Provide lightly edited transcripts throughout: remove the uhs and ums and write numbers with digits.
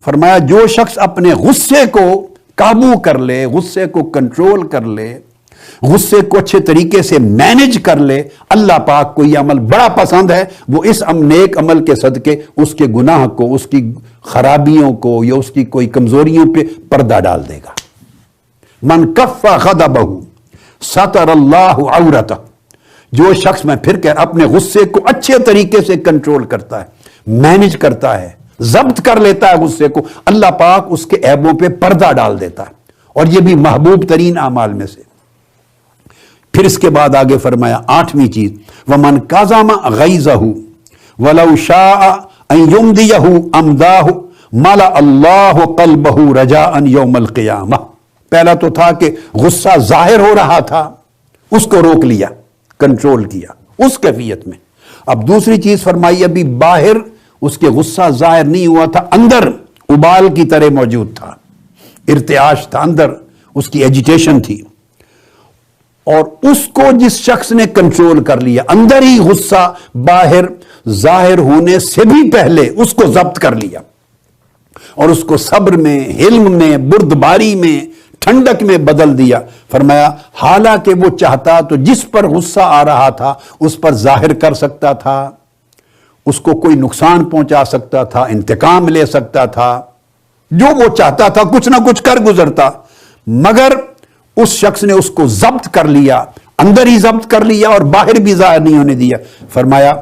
فرمایا جو شخص اپنے غصے کو قابو کر لے، غصے کو کنٹرول کر لے، غصے کو اچھے طریقے سے مینج کر لے، اللہ پاک کو یہ عمل بڑا پسند ہے، وہ اس نیک عمل کے صدقے اس کے گناہ کو، اس کی خرابیوں کو یا اس کی کوئی کمزوریوں پہ پردہ ڈال دے گا۔ من کف غضبہ ستر اللہ عورتہ، جو شخص، میں پھر کہہ، اپنے غصے کو اچھے طریقے سے کنٹرول کرتا ہے، مینج کرتا ہے، ضبط کر لیتا ہے غصے کو، اللہ پاک اس کے عیبوں پہ پردہ ڈال دیتا ہے، اور یہ بھی محبوب ترین اعمال میں سے۔ پھر اس کے بعد آگے فرمایا 8ویں چیز، وَمَنْ قَزَمَ غَيْظَهُ وَلَوْ شَاءَ أَنْ يُمْدِيَهُ أَمْدَاهُ مَلَأَ اللَّهُ قَلْبَهُ رَجَاءً يَوْمَ الْقِيَامَةِ۔ پہلا تو تھا کہ غصہ ظاہر ہو رہا تھا، اس کو روک لیا، کنٹرول کیا اس کیفیت میں۔ اب دوسری چیز فرمائی، ابھی باہر اس کے غصہ ظاہر نہیں ہوا تھا، اندر ابال کی طرح موجود تھا، ارتعاش تھا، اندر اس کی ایجیٹیشن تھی، اور اس کو جس شخص نے کنٹرول کر لیا، اندر ہی غصہ باہر ظاہر ہونے سے بھی پہلے اس کو ضبط کر لیا، اور اس کو صبر میں، حلم میں، بردباری میں، ٹھنڈک میں بدل دیا۔ فرمایا حالانکہ وہ چاہتا تو جس پر غصہ آ رہا تھا اس پر ظاہر کر سکتا تھا، اس کو کوئی نقصان پہنچا سکتا تھا، انتقام لے سکتا تھا، جو وہ چاہتا تھا کچھ نہ کچھ کر گزرتا، مگر اس شخص نے اس کو ضبط کر لیا، اندر ہی ضبط کر لیا اور باہر بھی ظاہر نہیں ہونے دیا۔ فرمایا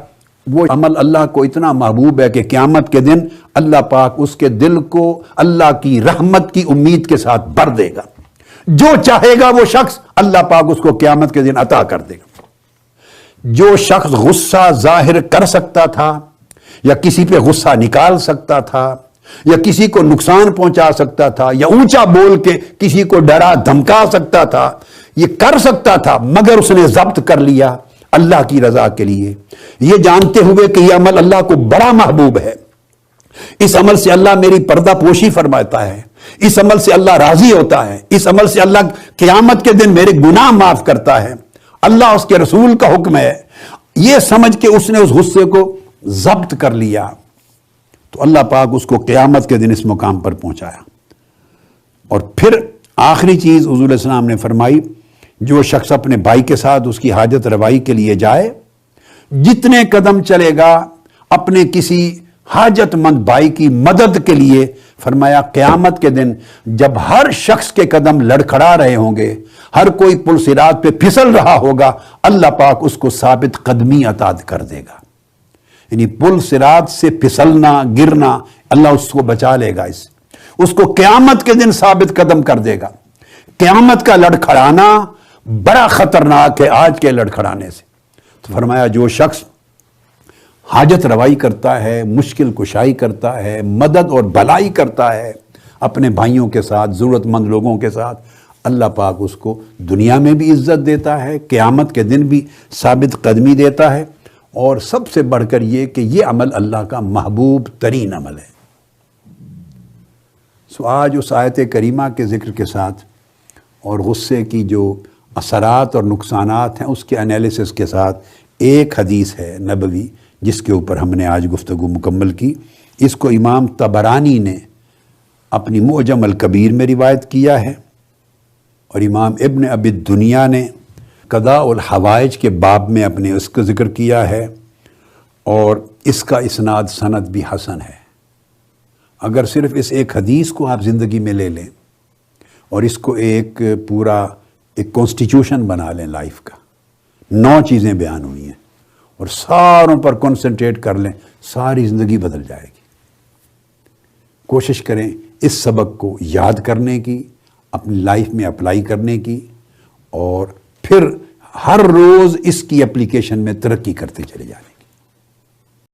وہ عمل اللہ کو اتنا محبوب ہے کہ قیامت کے دن اللہ پاک اس کے دل کو اللہ کی رحمت کی امید کے ساتھ بھر دے گا، جو چاہے گا وہ شخص اللہ پاک اس کو قیامت کے دن عطا کر دے گا۔ جو شخص غصہ ظاہر کر سکتا تھا، یا کسی پہ غصہ نکال سکتا تھا، یا کسی کو نقصان پہنچا سکتا تھا، یا اونچا بول کے کسی کو ڈرا دھمکا سکتا تھا، یہ کر سکتا تھا، مگر اس نے ضبط کر لیا اللہ کی رضا کے لیے، یہ جانتے ہوئے کہ یہ عمل اللہ کو بڑا محبوب ہے، اس عمل سے اللہ میری پردہ پوشی فرماتا ہے، اس عمل سے اللہ راضی ہوتا ہے، اس عمل سے اللہ قیامت کے دن میرے گناہ معاف کرتا ہے، اللہ اس کے رسول کا حکم ہے، یہ سمجھ کے اس نے اس غصے کو ضبط کر لیا، تو اللہ پاک اس کو قیامت کے دن اس مقام پر پہنچایا۔ اور پھر آخری چیز حضور علیہ السلام نے فرمائی، جو شخص اپنے بھائی کے ساتھ اس کی حاجت روائی کے لیے جائے، جتنے قدم چلے گا اپنے کسی حاجت مند بھائی کی مدد کے لیے، فرمایا قیامت کے دن جب ہر شخص کے قدم لڑکھڑا رہے ہوں گے، ہر کوئی پل صراط پہ پھسل رہا ہوگا، اللہ پاک اس کو ثابت قدمی عطا کر دے گا۔ یعنی پل صراط سے پھسلنا، گرنا، اللہ اس کو بچا لے گا، اس کو قیامت کے دن ثابت قدم کر دے گا۔ قیامت کا لڑکھڑانا بڑا خطرناک ہے آج کے لڑکھڑانے سے۔ تو فرمایا جو شخص حاجت روائی کرتا ہے، مشکل کشائی کرتا ہے، مدد اور بھلائی کرتا ہے اپنے بھائیوں کے ساتھ، ضرورت مند لوگوں کے ساتھ، اللہ پاک اس کو دنیا میں بھی عزت دیتا ہے، قیامت کے دن بھی ثابت قدمی دیتا ہے، اور سب سے بڑھ کر یہ کہ یہ عمل اللہ کا محبوب ترین عمل ہے۔ آج اس آیت کریمہ کے ذکر کے ساتھ اور غصے کی جو اثرات اور نقصانات ہیں اس کے انالیسس کے ساتھ ایک حدیث ہے نبوی جس کے اوپر ہم نے آج گفتگو مکمل کی۔ اس کو امام طبرانی نے اپنی معجم الکبیر میں روایت کیا ہے، اور امام ابن ابی الدنیا نے قضاء الحوائج کے باب میں اپنے اس کا ذکر کیا ہے، اور اس کا اسناد سند بھی حسن ہے۔ اگر صرف اس ایک حدیث کو آپ زندگی میں لے لیں اور اس کو ایک پورا ایک کانسٹیٹیوشن بنا لیں لائف کا، 9 چیزیں بیان ہوئی ہیں، اور ساروں پر کنسنٹریٹ کر لیں، ساری زندگی بدل جائے گی۔ کوشش کریں اس سبق کو یاد کرنے کی، اپنی لائف میں اپلائی کرنے کی، اور پھر ہر روز اس کی اپلیکیشن میں ترقی کرتے چلے جانے کی۔